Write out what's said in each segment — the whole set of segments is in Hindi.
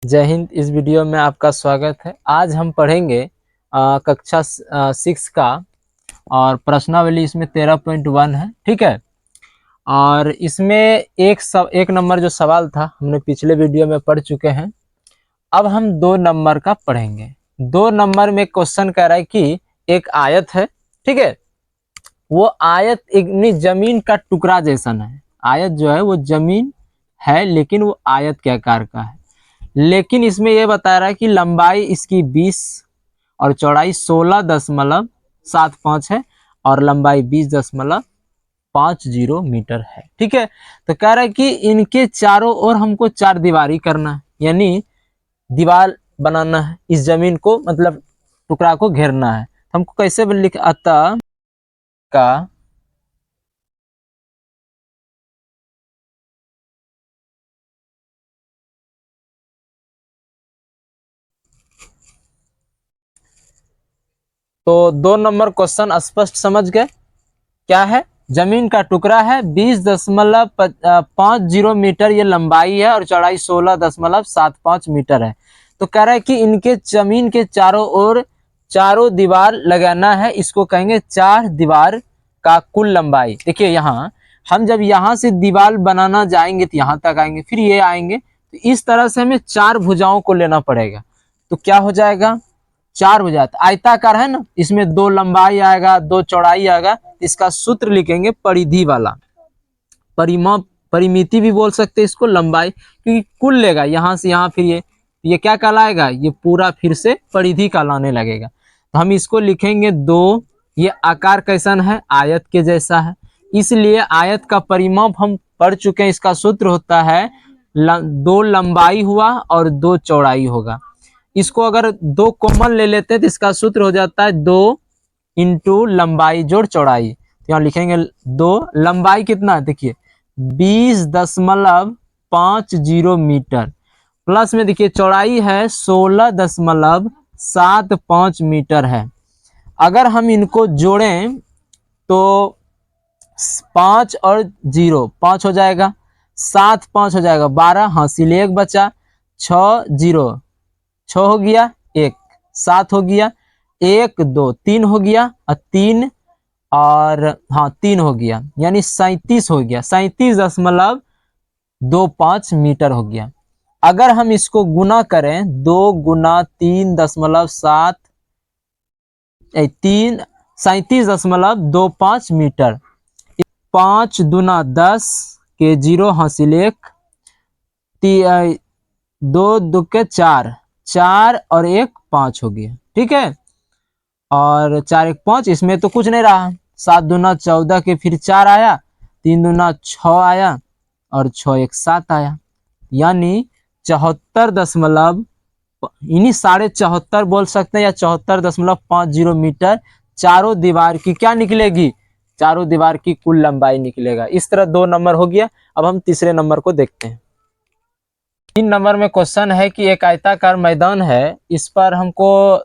जय हिंद। इस वीडियो में आपका स्वागत है। आज हम पढ़ेंगे कक्षा 6 का, और प्रश्नावली इसमें 13.1 है। ठीक है। और इसमें एक नंबर जो सवाल था हमने पिछले वीडियो में पढ़ चुके हैं। अब हम 2 नंबर का पढ़ेंगे। 2 नंबर में क्वेश्चन कह रहा है कि एक आयत है। ठीक है। वो आयत एक जमीन का टुकड़ा जैसा है। आयत जो है वो जमीन है, लेकिन वो आयत के आकार का है। लेकिन इसमें यह बता रहा है कि लंबाई इसकी 20 और चौड़ाई 16.75 है, और लंबाई 20.50 मीटर है। ठीक है। तो कह रहा है कि इनके चारों ओर हमको 4 दीवारी करना है, यानी दीवार बनाना है। इस जमीन को मतलब टुकड़ा को घेरना है। हमको कैसे लिख अतः का तो 2 नंबर क्वेश्चन स्पष्ट समझ गए। क्या है? जमीन का टुकड़ा है, 20.50 मीटर ये लंबाई है, और चौड़ाई 16.75 मीटर है। तो कह रहा है कि इनके जमीन के चारों ओर चारों दीवार लगाना है। इसको कहेंगे 4 दीवार का कुल लंबाई। देखिए यहाँ हम जब यहाँ से दीवार बनाना जाएंगे तो यहाँ तक आएंगे, फिर ये आएंगे, तो इस तरह से हमें 4 भुजाओं को लेना पड़ेगा। तो क्या हो जाएगा? 4 हो जाता। आयताकार है ना, इसमें 2 लंबाई आएगा, 2 चौड़ाई आएगा। इसका सूत्र लिखेंगे परिधि वाला। परिमाप, परिमिति भी बोल सकते हैं इसको, लंबाई, क्योंकि कुल लेगा यहाँ से यहाँ, फिर ये क्या कहलाएगा? ये पूरा फिर से परिधि कहलाने लगेगा। तो हम इसको लिखेंगे 2। ये आकार कैसन है? आयत के जैसा है, इसलिए आयत का परिमाप हम पढ़ चुके हैं। इसका सूत्र होता है 2 लंबाई हुआ और 2 चौड़ाई होगा। इसको अगर 2 कॉमन ले लेते हैं तो इसका सूत्र हो जाता है 2 इंटू लंबाई जोड़ चौड़ाई। तो यहाँ लिखेंगे 2 लंबाई कितना है? देखिए 20.50 मीटर, प्लस में देखिए चौड़ाई है 16.75 मीटर है। अगर हम इनको जोड़ें तो 5 और 0 5 हो जाएगा, 7 5 हो जाएगा 12, हासिल 1 बचा, 6 0 6 हो गया, 1 7 हो गया, 1 2 3 हो गया, और 3 और हाँ 3 हो गया, यानी 37 हो गया। 37.25 मीटर हो गया। अगर हम इसको गुना करें 2 गुना 3.7 37.25 मीटर, 5 दूना 10 के 0 हासिल 1, 2 2 के 4 4 और 1 5 हो गया। ठीक है। और 4 1 5, इसमें तो कुछ नहीं रहा। 7 दूना 14 के फिर 4 आया, 3 दूना 6 आया, और 6 1 7 आया, यानी 74 दशमलव, इन्हीं 74.5 बोल सकते हैं, या 74.50 मीटर चारों दीवार की क्या निकलेगी? चारों दीवार की कुल लंबाई निकलेगा। इस तरह 2 नंबर हो गया। अब हम तीसरे नंबर को देखते हैं। 3 नंबर में क्वेश्चन है कि एक आयताकार मैदान है, इस पर हमको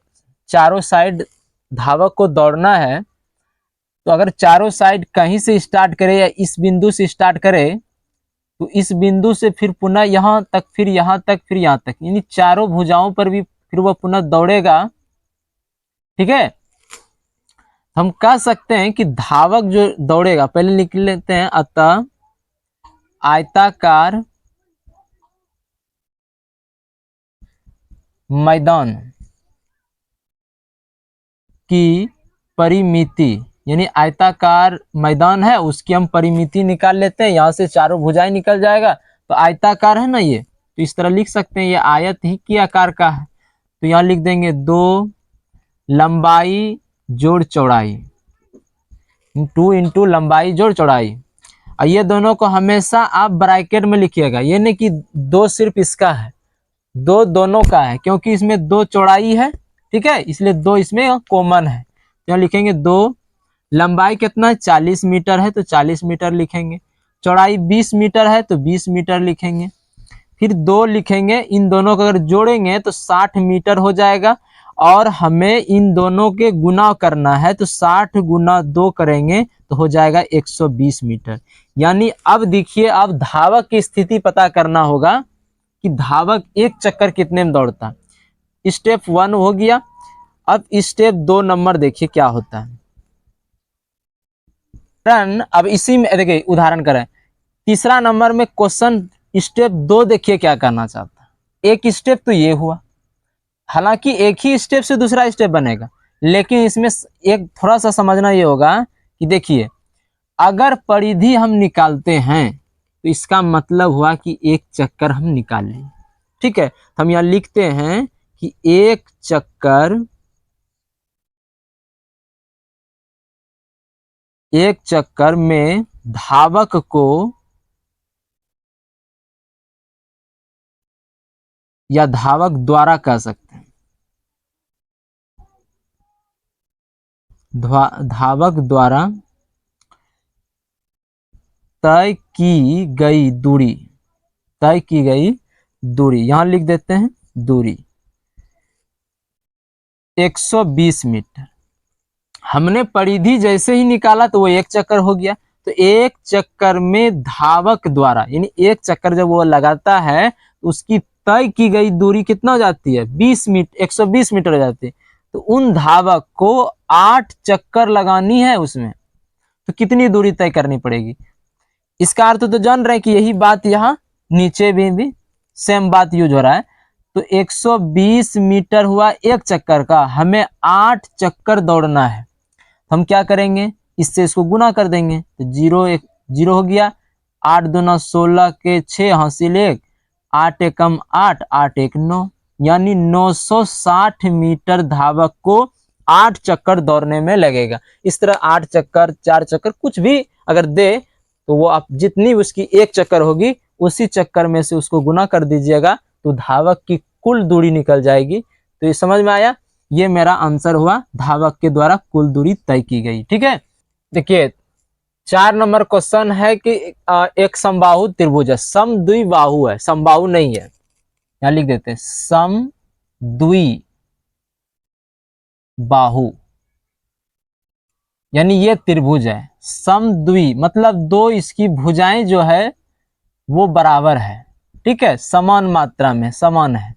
चारों साइड धावक को दौड़ना है। तो अगर चारों साइड कहीं से स्टार्ट करे, या इस बिंदु से स्टार्ट करे, तो इस बिंदु से फिर पुनः यहाँ तक, फिर यहाँ तक, फिर यहाँ तक, यानी चारों भुजाओं पर भी फिर वह पुनः दौड़ेगा। ठीक है। हम कह सकते हैं कि धावक जो दौड़ेगा, पहले लिख लेते हैं, अतः आयताकार मैदान की परिमिति, यानी आयताकार मैदान है उसकी हम परिमिति निकाल लेते हैं। यहाँ से चारों भुजाएं निकल जाएगा, तो आयताकार है ना ये, तो इस तरह लिख सकते हैं ये आयत ही की आकार का है। तो यहाँ लिख देंगे 2 लंबाई जोड़ चौड़ाई, 2 इंटू लंबाई जोड़ चौड़ाई। और ये दोनों को हमेशा आप ब्रैकेट में लिखिएगा, ये नहीं कि 2 सिर्फ इसका है, 2 दोनों का है, क्योंकि इसमें 2 चौड़ाई है। ठीक है, इसलिए 2 इसमें कॉमन है। तो लिखेंगे 2 लंबाई कितना है? 40 मीटर है, तो 40 मीटर लिखेंगे। चौड़ाई 20 मीटर है, तो 20 मीटर लिखेंगे। फिर 2 लिखेंगे, इन दोनों को अगर जोड़ेंगे तो 60 मीटर हो जाएगा, और हमें इन दोनों के गुना करना है, तो 60 गुना 2 करेंगे तो हो जाएगा 120 मीटर। यानी अब देखिए, अब धावक की स्थिति पता करना होगा। कि धावक एक चक्कर कितने में दौड़ता है। स्टेप 1 हो गया। अब स्टेप 2 नंबर देखिए क्या होता है। रन, अब इसी में देखिए उदाहरण करें। तीसरा नंबर में क्वेश्चन स्टेप 2 देखिए क्या करना चाहता है। एक स्टेप तो ये हुआ, हालांकि एक ही स्टेप से दूसरा स्टेप बनेगा, लेकिन इसमें एक थोड़ा सा समझना ये होगा कि देखिए अगर परिधि हम निकालते हैं तो इसका मतलब हुआ कि एक चक्कर हम निकाल लें। ठीक है, हम यहाँ लिखते हैं कि एक चक्कर में धावक को या धावक द्वारा कह सकते हैं, धावक द्वारा तय की गई दूरी, तय की गई दूरी यहां लिख देते हैं दूरी 120 मीटर। हमने परिधि जैसे ही निकाला तो वो एक चक्कर हो गया। तो एक चक्कर में धावक द्वारा, यानी एक चक्कर जब वो लगाता है तो उसकी तय की गई दूरी कितना हो जाती है 120 मीटर हो जाती है। तो उन धावक को 8 चक्कर लगानी है उसमें, तो कितनी दूरी तय करनी पड़ेगी। इसका अर्थ तो जान रहे हैं कि यही बात यहाँ नीचे भी सेम बात यूज हो रहा है। तो 120 मीटर हुआ एक चक्कर का, हमें 8 चक्कर दौड़ना है। हम क्या करेंगे, इससे इसको गुना कर देंगे तो 0 हो गया। 8 दूना 16 के 6 हासिल 1, 8 एकम 8, 8 एक 9, यानी 960 मीटर धावक को 8 चक्कर दौड़ने में लगेगा। इस तरह 8 चक्कर 4 चक्कर कुछ भी अगर दे तो वो आप जितनी उसकी एक चक्कर होगी उसी चक्कर में से उसको गुना कर दीजिएगा तो धावक की कुल दूरी निकल जाएगी। तो ये समझ में आया, ये मेरा आंसर हुआ, धावक के द्वारा कुल दूरी तय की गई। ठीक है, देखिए 4 नंबर क्वेश्चन है कि एक समबाहु त्रिभुज है, समद्विबाहु है, समबाहु नहीं है, यहां लिख देते हैं समद्विबाहु, यानी ये त्रिभुज है। समद्वि मतलब दो इसकी भुजाएं जो है वो बराबर है। ठीक है, समान मात्रा में समान है।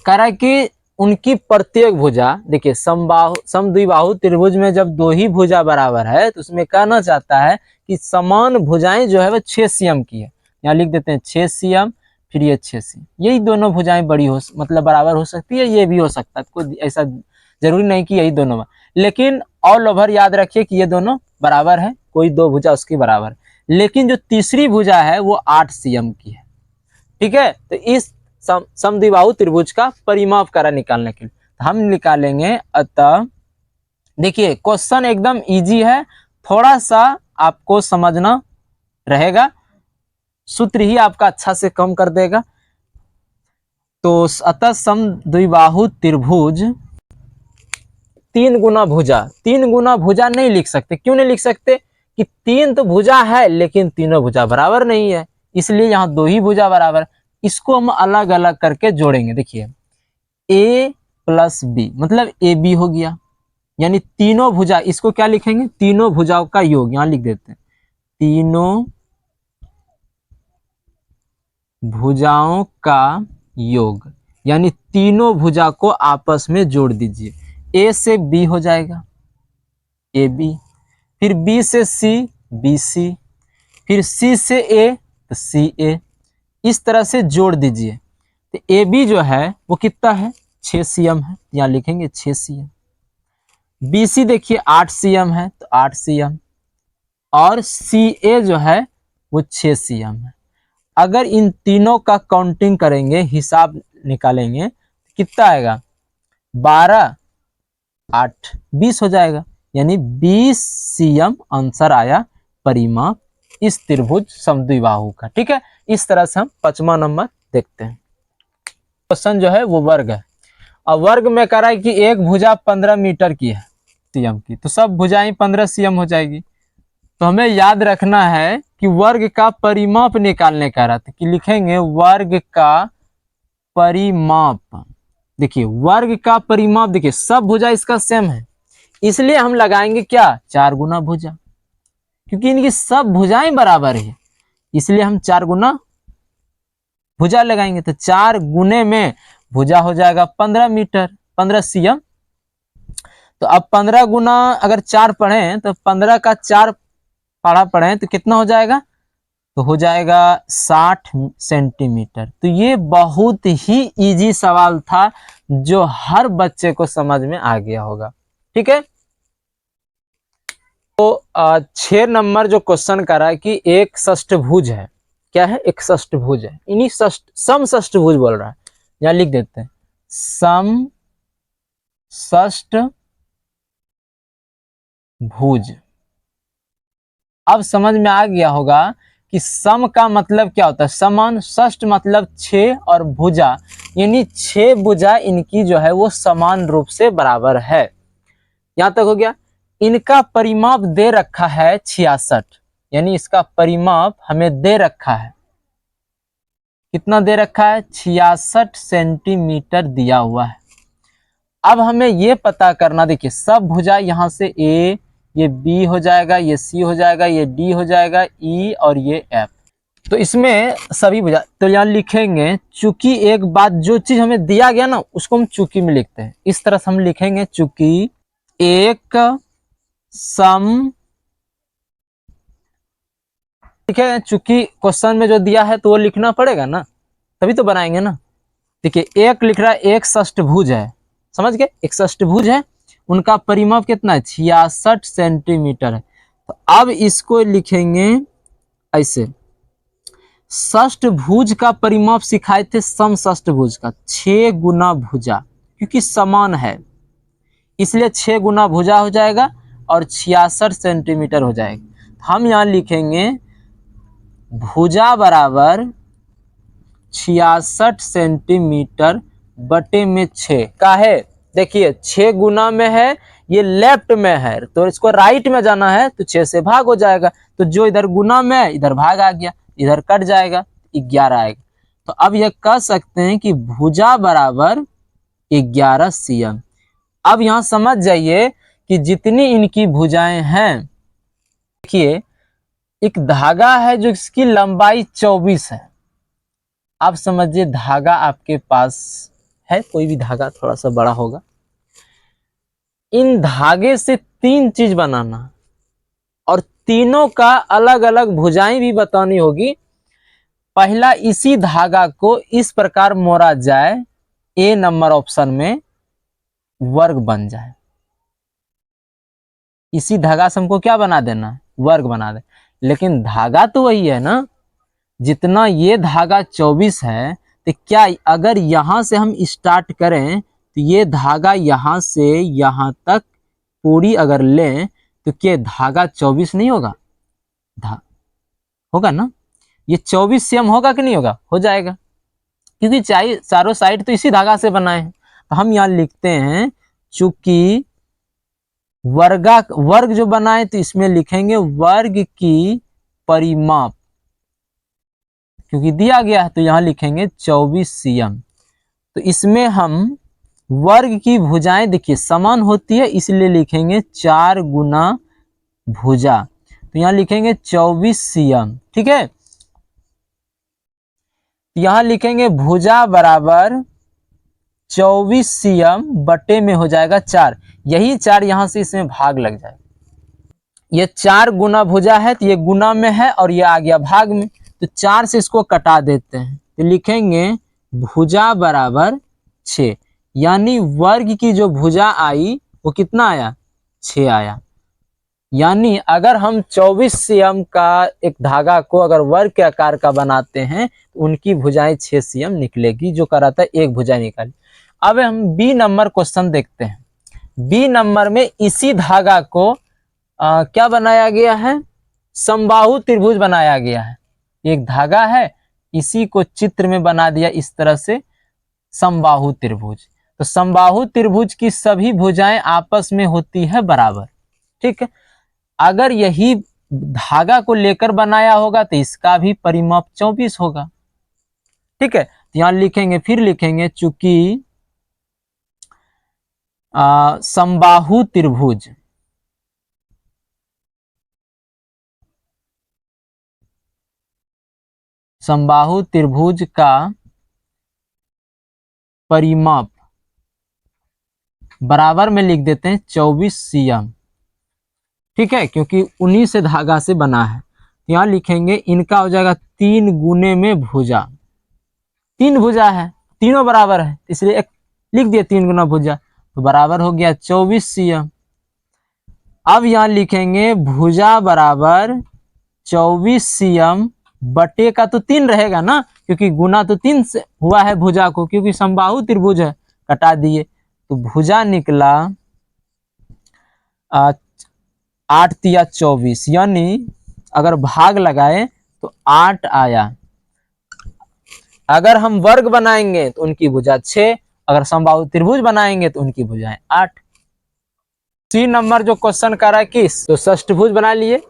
कह रहा है कि उनकी प्रत्येक भुजा, देखिए समद्विबाहु त्रिभुज में जब दो ही भुजा बराबर है तो उसमें कहना चाहता है कि समान भुजाएं जो है वो 6 cm की है। यहाँ लिख देते हैं 6 cm, फिर ये 6 cm, यही दोनों भुजाएं बड़ी हो मतलब बराबर हो सकती है, ये भी हो सकता है, कोई ऐसा जरूरी नहीं कि यही दोनों, लेकिन ऑल ओवर याद रखिए कि ये दोनों बराबर है, कोई दो भुजा उसकी बराबर। लेकिन जो तीसरी भुजा है वो 8 cm की है। ठीक है, तो इस समद्विबाहु त्रिभुज का परिमाप करा निकालने के लिए हम निकालेंगे। अतः देखिए क्वेश्चन एकदम इजी है, थोड़ा सा आपको समझना रहेगा, सूत्र ही आपका अच्छा से कम कर देगा। तो अतः समद्विबाहु त्रिभुज 3 गुना भुजा, 3 गुना भुजा नहीं लिख सकते। क्यों नहीं लिख सकते कि 3 तो भुजा है लेकिन तीनों भुजा बराबर नहीं है, इसलिए यहाँ 2 ही भुजा बराबर। इसको हम अलग अलग करके जोड़ेंगे। देखिए a प्लस बी मतलब ए बी हो गया, यानी तीनों भुजा, इसको क्या लिखेंगे तीनों भुजाओं का योग, यहां लिख देते हैं तीनों भुजाओं का योग, यानी तीनों भुजा को आपस में जोड़ दीजिए। ए से बी हो जाएगा ए बी, फिर बी से सी बी सी, फिर सी से ए तो सी ए, इस तरह से जोड़ दीजिए। तो ए बी जो है वो कितना है 6 cm है, यहाँ लिखेंगे 6 cm। बी सी देखिए 8 cm है तो 8 cm, और सी ए जो है वो 6 cm है। अगर इन तीनों का काउंटिंग करेंगे, हिसाब निकालेंगे, कितना आएगा 12 8 20 हो जाएगा, यानी 20 cm आंसर आया परिमाप इस त्रिभुज समद्विबाहु का। ठीक है, इस तरह से हम 5वां नंबर देखते हैं। क्वेश्चन जो है वो वर्ग है। अब वर्ग में कह रहा है कि एक भुजा 15 मीटर की है cm की, तो सब भुजाएं 15 cm हो जाएगी। तो हमें याद रखना है कि वर्ग का परिमाप निकालने का रहा था कि लिखेंगे वर्ग का परिमाप। देखिए वर्ग का परिमाप, देखिए सब भुजा इसका सेम है, इसलिए हम लगाएंगे क्या 4 गुना भुजा, क्योंकि इनकी सब भुजाएं बराबर है, इसलिए हम 4 गुना भुजा लगाएंगे तो 4 गुने में भुजा हो जाएगा 15 मीटर, 15 cm। तो अब 15 गुना अगर 4 पढ़े तो 15 का 4 पारा पढ़े तो कितना हो जाएगा, तो हो जाएगा 60 सेंटीमीटर। तो ये बहुत ही इजी सवाल था जो हर बच्चे को समझ में आ गया होगा। ठीक है, तो 6 नंबर जो क्वेश्चन करा है कि एक षष्ठभुज है, क्या है, एक षष्ठभुज है, इन्हीं सम षष्ठभुज बोल रहा है, यहाँ लिख देते हैं सम षष्ठभुज। अब समझ में आ गया होगा कि सम का मतलब क्या होता है, समान, षष्ठ मतलब 6 और भुजा यानी 6 भुजा इनकी जो है वो समान रूप से बराबर है। यहां तक हो गया। इनका परिमाप दे रखा है 66, यानी इसका परिमाप हमें दे रखा है, कितना दे रखा है, 66 सेंटीमीटर दिया हुआ है। अब हमें ये पता करना, देखिए सब भुजा यहां से ए, ये बी हो जाएगा, ये सी हो जाएगा, ये डी हो जाएगा, ई और ये एफ। तो इसमें सभी भुजा, तो यहाँ लिखेंगे चूंकि एक बात, जो चीज हमें दिया गया ना उसको हम चूंकि में लिखते हैं, इस तरह से हम लिखेंगे चूंकि एक सम, ठीक है, चूंकि क्वेश्चन में जो दिया है तो वो लिखना पड़ेगा ना, तभी तो बनाएंगे ना। देखिए एक लिख रहा है, एक षष्ठभुज है, समझ गए, एक षष्ठभुज है, उनका परिमाप कितना है, 66 सेंटीमीटर है। तो अब इसको लिखेंगे ऐसे, षष्ठभुज का परिमाप सिखाए थे सम षष्ठभुज का, 6 गुना भुजा, क्योंकि समान है इसलिए 6 गुना भुजा हो जाएगा और 66 सेंटीमीटर हो जाएगा। हम यहाँ लिखेंगे भुजा बराबर 66 सेंटीमीटर बटे में 6 का है। देखिए 6 गुना में है, ये लेफ्ट में है तो इसको राइट में जाना है तो 6 से भाग हो जाएगा, तो जो इधर गुना में है इधर भाग आ गया, इधर कट जाएगा, 11 आएगा। तो अब यह कह सकते हैं कि भुजा बराबर 11 cm। अब यहां समझ जाइए कि जितनी इनकी भुजाएं हैं, देखिए एक धागा है जो इसकी लंबाई 24 है। आप समझिए धागा आपके पास है, कोई भी धागा थोड़ा सा बड़ा होगा, इन धागे से 3 चीज बनाना और तीनों का अलग अलग भुजाएं भी बतानी होगी। पहला, इसी धागा को इस प्रकार मोड़ा जाए, ए नंबर ऑप्शन में वर्ग बन जाए। इसी धागा से हमको क्या बना देना, वर्ग बना दे, लेकिन धागा तो वही है ना, जितना ये धागा 24 है, तो क्या अगर यहां से हम स्टार्ट करें तो ये धागा यहां से यहां तक पूरी अगर लें तो क्या धागा 24 नहीं होगा, होगा ना, ये 24 cm होगा कि नहीं होगा, हो जाएगा, क्योंकि चाहिए चारों साइड तो इसी धागा से बनाए हैं। तो हम यहाँ लिखते हैं चूंकि वर्ग जो बनाए तो इसमें लिखेंगे वर्ग की परिमाप, क्योंकि दिया गया है तो यहां लिखेंगे 24 cm। तो इसमें हम वर्ग की भुजाएं देखिए समान होती है इसलिए लिखेंगे 4 गुना भुजा, तो यहां लिखेंगे 24 cm। ठीक है, यहां लिखेंगे भुजा बराबर 24 cm बटे में हो जाएगा 4, यही 4 यहां से इसमें भाग लग जाएगा, ये 4 गुना भुजा है तो ये गुना में है और ये आ गया भाग में, तो 4 से इसको कटा देते हैं तो लिखेंगे भुजा बराबर 6, यानी वर्ग की जो भुजा आई वो कितना आया, 6 आया। यानी अगर हम 24 cm का एक धागा को अगर वर्ग के आकार का बनाते हैं तो उनकी भुजाएं 6 cm निकलेगी, जो करा था एक भुजा निकाली। अब हम बी नंबर क्वेश्चन देखते हैं। बी नंबर में इसी धागा को क्या बनाया गया है, समबाहु त्रिभुज बनाया गया है। एक धागा है, इसी को चित्र में बना दिया इस तरह से समबाहु त्रिभुज। तो समबाहु त्रिभुज की सभी भुजाएं आपस में होती है बराबर। ठीक है, अगर यही धागा को लेकर बनाया होगा तो इसका भी परिमाप 24 होगा। ठीक है, तो यहां लिखेंगे, फिर लिखेंगे चूंकि समबाहु त्रिभुज समबाहु त्रिभुज का परिमाप बराबर में लिख देते हैं 24 cm। ठीक है, क्योंकि 19 धागा से बना है। यहाँ लिखेंगे इनका हो जाएगा 3 गुने में भुजा। 3 भुजा है, तीनों बराबर है, इसलिए एक लिख दिया 3 गुना भुजा, तो बराबर हो गया 24 cm। अब यहाँ लिखेंगे भुजा बराबर 24 cm बटे का तो 3 रहेगा ना, क्योंकि गुना तो 3 से हुआ है भुजा को, क्योंकि समबाहु त्रिभुज है, कटा दिए तो भुजा निकला 8 तिया 24, यानी अगर भाग लगाए तो 8 आया। अगर हम वर्ग बनाएंगे तो उनकी भुजा 6, अगर समबाहु त्रिभुज बनाएंगे तो उनकी भुजाएं 8। 3 नंबर जो क्वेश्चन कर रहा है किस, तो षष्ठभुज बना लिए।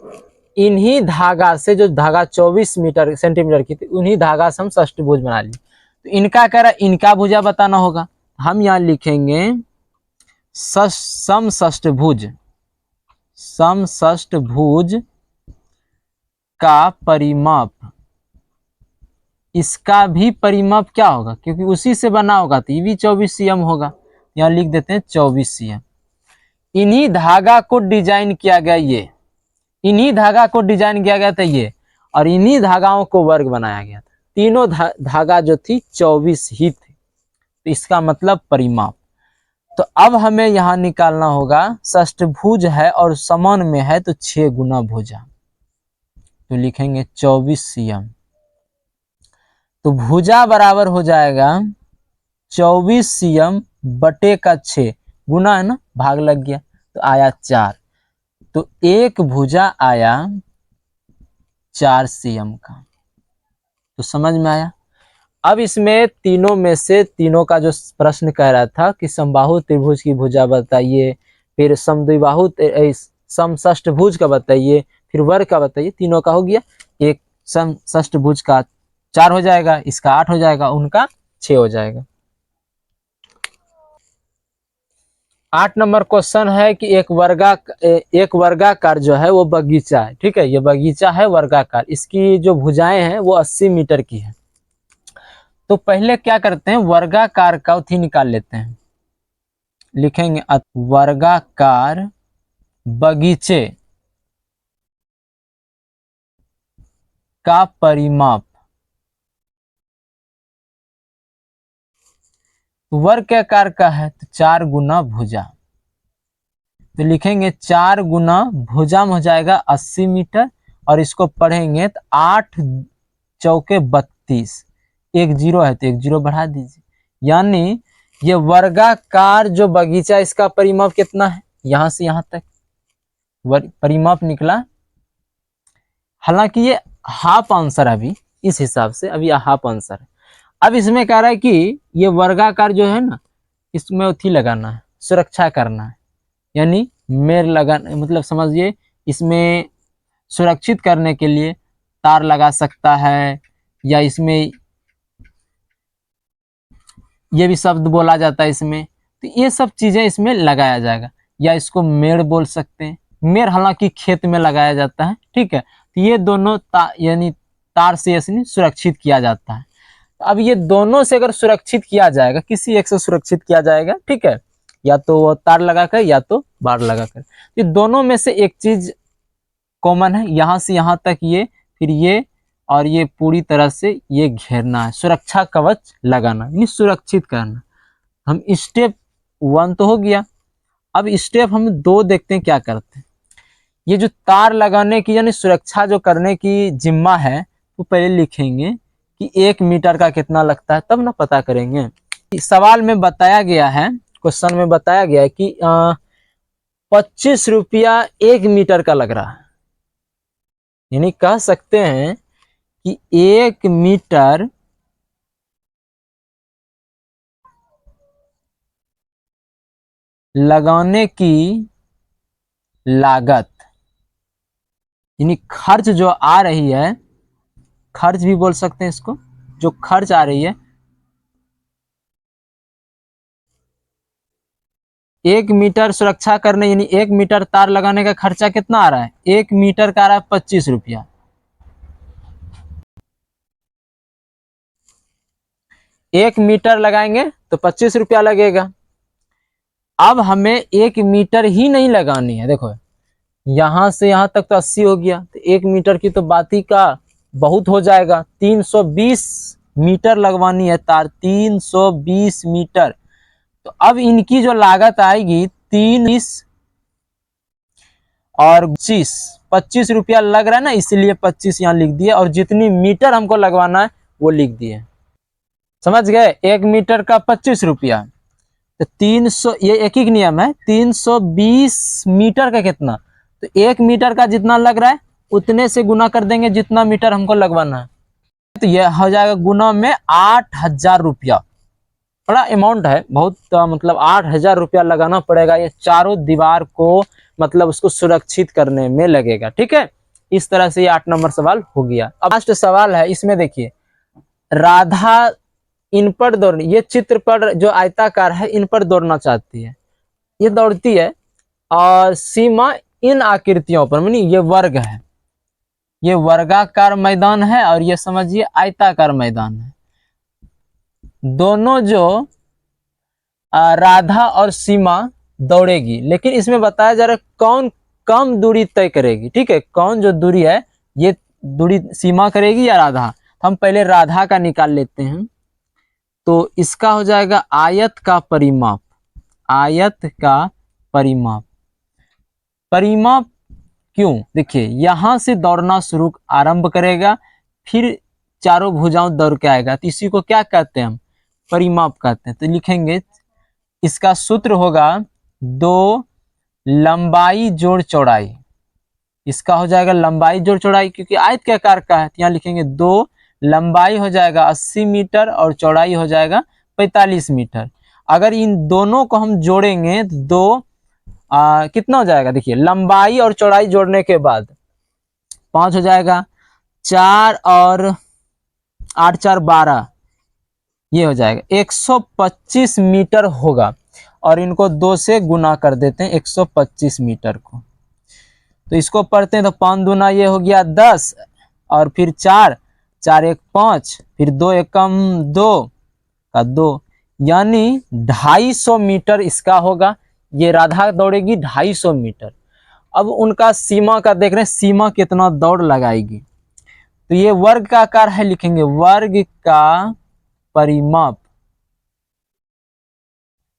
इन्हीं धागा से, जो धागा 24 मीटर सेंटीमीटर की थी, उन्हीं धागा से हम षष्ठभुज बना लिए। तो इनका कह रहा है इनका भुजा बताना होगा, हम यहाँ लिखेंगे समषष्ठभुज। समषष्ठभुज का परिमाप, इसका भी परिमाप क्या होगा, क्योंकि उसी से बना होगा तो ये भी 24 cm होगा। यहाँ लिख देते हैं 24 cm। इन्हीं धागा को डिजाइन किया गया, ये इन्हीं धागा को डिजाइन किया गया था ये, और इन्हीं धागाओं को वर्ग बनाया गया था। तीनों धागा जो थी 24 ही थी, तो इसका मतलब परिमाप। तो अब हमें यहाँ निकालना होगा, षष्ठभुज है और समान में है तो 6 गुना भुजा, तो लिखेंगे 24 cm। तो भुजा बराबर हो जाएगा 24 cm बटे का 6, गुना है ना, भाग लग गया तो आया 4, तो एक भुजा आया 4 cm का। तो समझ में आया। अब इसमें तीनों में से, तीनों का जो प्रश्न कह रहा था कि समबाहु त्रिभुज की भुजा बताइए, फिर समद्विबाहु समषष्ठभुज का बताइए, फिर वर्ग का बताइए, तीनों का हो गया। एक समषष्ठभुज का 4 हो जाएगा, इसका 8 हो जाएगा, उनका 6 हो जाएगा। 8 नंबर क्वेश्चन है कि एक वर्गाकार जो है वो बगीचा है। ठीक है, ये बगीचा है वर्गाकार, इसकी जो भुजाएं हैं वो 80 मीटर की है। तो पहले क्या करते हैं, वर्गाकार का उथी निकाल लेते हैं। लिखेंगे वर्गाकार बगीचे का परिमाप। वर्गाकार का है तो 4 गुना भुजा, तो लिखेंगे 4 गुना भुजा में हो जाएगा 80 मीटर, और इसको पढ़ेंगे तो 8 चौके 32, एक जीरो है तो एक जीरो बढ़ा दीजिए, यानी ये वर्गाकार जो बगीचा, इसका परिमाप कितना है, यहां से यहां तक परिमाप निकला। हालांकि ये हाफ आंसर है अभी, इस हिसाब से अभी हाफ आंसर है। अब इसमें कह रहा है कि ये वर्गाकार जो है ना, इसमें उथी लगाना है, सुरक्षा करना है, यानी मेर लगाना, मतलब समझिए इसमें सुरक्षित करने के लिए तार लगा सकता है, या इसमें ये भी शब्द बोला जाता है इसमें, तो ये सब चीजें इसमें लगाया जाएगा, या इसको मेड़ बोल सकते हैं। मेड़ हालांकि खेत में लगाया जाता है। ठीक है, तो ये दोनों यानी तार से ऐसे सुरक्षित किया जाता है। अब ये दोनों से अगर सुरक्षित किया जाएगा, किसी एक से सुरक्षित किया जाएगा, ठीक है, या तो तार लगाकर या तो बाड़ लगाकर, ये दोनों में से एक चीज कॉमन है, यहां से यहां तक ये, फिर ये, और ये पूरी तरह से ये घेरना है, सुरक्षा कवच लगाना, यानी सुरक्षित करना। हम स्टेप 1 तो हो गया। अब स्टेप हम 2 देखते हैं क्या करते हैं। ये जो तार लगाने की यानी सुरक्षा जो करने की जिम्मा है, वो पहले लिखेंगे कि 1 मीटर का कितना लगता है, तब ना पता करेंगे। सवाल में बताया गया है, क्वेश्चन में बताया गया है कि 25 रुपया 1 मीटर का लग रहा है, यानी कह सकते हैं कि 1 मीटर लगाने की लागत, यानी खर्च जो आ रही है, खर्च भी बोल सकते हैं इसको, जो खर्च आ रही है 1 मीटर सुरक्षा करने, यानी 1 मीटर तार लगाने का खर्चा कितना आ रहा है, 1 मीटर का आ रहा है 25 रुपया। 1 मीटर लगाएंगे तो 25 रुपया लगेगा। अब हमें 1 मीटर ही नहीं लगानी है, देखो यहाँ से यहाँ तक तो 80 हो गया, तो 1 मीटर की तो बात ही का बहुत हो जाएगा। 320 मीटर लगवानी है तार, 320 मीटर। तो अब इनकी जो लागत आएगी 30 और 25 रुपया लग रहा है ना, इसलिए 25 यहाँ लिख दिए, और जितनी मीटर हमको लगवाना है वो लिख दिए। समझ गए, 1 मीटर का 25 रुपया, तो 300, ये एक ही नियम है। 320 मीटर का कितना, तो 1 मीटर का जितना लग रहा है उतने से गुना कर देंगे जितना मीटर हमको लगवाना है, तो यह हो जाएगा गुना में 8,000 रुपया। बड़ा अमाउंट है, बहुत मतलब 8,000 रुपया लगाना पड़ेगा ये चारों दीवार को, मतलब उसको सुरक्षित करने में लगेगा। ठीक है, इस तरह से ये 8 नंबर सवाल हो गया। अब लास्ट सवाल है, इसमें देखिए राधा इन पर दौड़, ये चित्र पर जो आयताकार है इन पर दौड़ना चाहती है, ये दौड़ती है, और सीमा इन आकृतियों पर, मानी ये वर्ग है, ये वर्गाकार मैदान है, और ये समझिए आयताकार मैदान है। दोनों जो राधा और सीमा दौड़ेगी, लेकिन इसमें बताया जा रहा है कौन कम दूरी तय करेगी। ठीक है, कौन जो दूरी है, ये दूरी सीमा करेगी या राधा। हम पहले राधा का निकाल लेते हैं, तो इसका हो जाएगा आयत का परिमाप, आयत का परिमाप। परिमाप क्यों, देखिए यहां से दौड़ना शुरू आरंभ करेगा, फिर चारों भुजाओं दौड़ के आएगा, तो इसी को क्या कहते हैं हम, परिमाप कहते हैं। तो लिखेंगे इसका सूत्र होगा 2 लंबाई जोड़ चौड़ाई, इसका हो जाएगा लंबाई जोड़ चौड़ाई, क्योंकि आयत के आकार का है, तो यहाँ लिखेंगे 2 लंबाई हो जाएगा 80 मीटर और चौड़ाई हो जाएगा 45 मीटर। अगर इन दोनों को हम जोड़ेंगे तो 2 कितना हो जाएगा, देखिए लंबाई और चौड़ाई जोड़ने के बाद 5 हो जाएगा, 4 और 8 4 12, ये हो जाएगा 125 मीटर होगा, और इनको 2 से गुना कर देते हैं 125 मीटर को। तो इसको पढ़ते हैं तो 5 दूना ये हो गया 10, और फिर 4 4 1 5, फिर 2 एकम 2 का 2, यानी 250 मीटर इसका होगा। ये राधा दौड़ेगी 250 मीटर। अब उनका सीमा का देख रहे हैं, सीमा कितना दौड़ लगाएगी, तो ये वर्ग का आकार है, लिखेंगे वर्ग का परिमाप।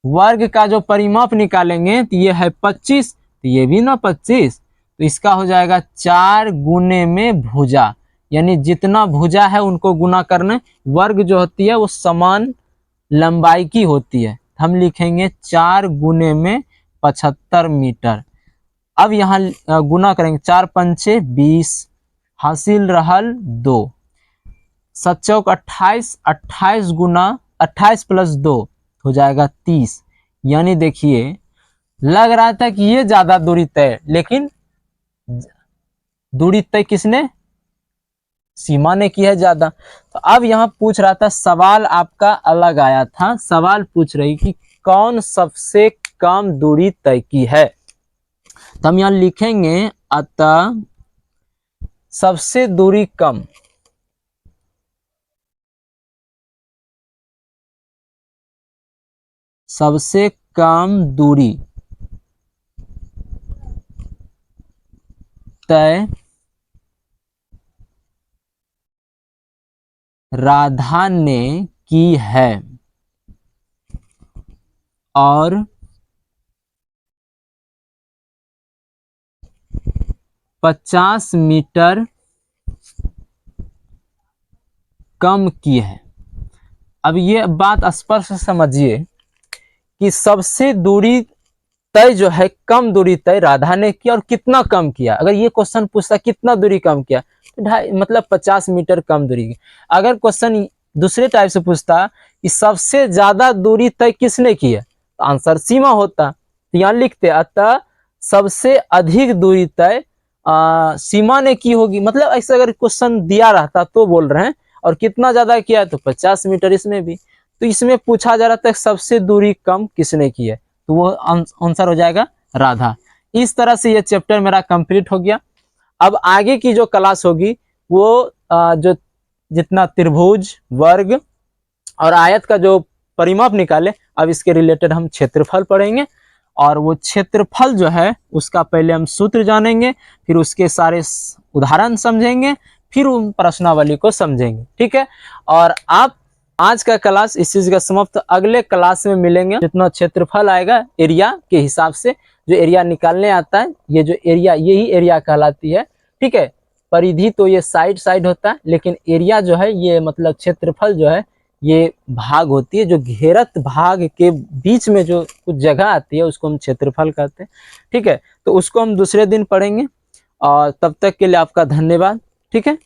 वर्ग का जो परिमाप निकालेंगे तो ये है 25, तो ये भी ना 25, तो इसका हो जाएगा 4 गुने में भुजा, यानी जितना भुजा है उनको गुना करना। वर्ग जो होती है वो समान लंबाई की होती है, हम लिखेंगे 4 गुने में 75 मीटर। अब यहाँ गुना करेंगे, 4 पंचे 20, हासिल रहल 2, 7 चौक 28, 28 गुना 28 प्लस 2 हो जाएगा 30। यानी देखिए लग रहा था कि ये ज्यादा दूरी तय, लेकिन दूरी तय किसने, सीमा ने की है ज्यादा। तो अब यहाँ पूछ रहा था, सवाल आपका अलग आया था, सवाल पूछ रही कि कौन सबसे कम दूरी तय की है। तो हम यहाँ लिखेंगे अतः सबसे दूरी कम, सबसे कम दूरी तय राधा ने की है, और 50 मीटर कम की है। अब ये बात स्पष्ट समझिए कि सबसे दूरी तय जो है, कम दूरी तय राधा ने किया, और कितना कम किया। अगर ये क्वेश्चन पूछता कितना दूरी कम किया, तो मतलब 50 मीटर कम दूरी की। अगर क्वेश्चन दूसरे टाइप से पूछता कि सबसे ज्यादा दूरी तय किसने की है, तो आंसर सीमा होता। तो यहाँ लिखते अतः सबसे अधिक दूरी तय सीमा ने की होगी। मतलब ऐसे अगर क्वेश्चन दिया रहता तो बोल रहे हैं, और कितना ज्यादा किया तो 50 मीटर इसमें भी। तो इसमें पूछा जा रहा था सबसे दूरी कम किसने की है, तो वो आंसर हो जाएगा राधा। इस तरह से ये चैप्टर मेरा कंप्लीट हो गया। अब आगे की जो क्लास होगी वो जो जितना त्रिभुज, वर्ग और आयत का जो परिमाप निकाले। अब इसके रिलेटेड हम क्षेत्रफल पढ़ेंगे, और वो क्षेत्रफल जो है उसका पहले हम सूत्र जानेंगे, फिर उसके सारे उदाहरण समझेंगे, फिर उन प्रश्नावली को समझेंगे। ठीक है, और आप आज का क्लास इस चीज का समाप्त। अगले क्लास में मिलेंगे। जितना क्षेत्रफल आएगा एरिया के हिसाब से, जो एरिया निकालने आता है, ये जो एरिया, यही एरिया कहलाती है। ठीक है, परिधि तो ये साइड साइड होता है, लेकिन एरिया जो है ये मतलब क्षेत्रफल जो है ये भाग होती है, जो घेरत भाग के बीच में जो कुछ जगह आती है उसको हम क्षेत्रफल कहते हैं। ठीक है, तो उसको हम दूसरे दिन पढ़ेंगे, और तब तक के लिए आपका धन्यवाद। ठीक है।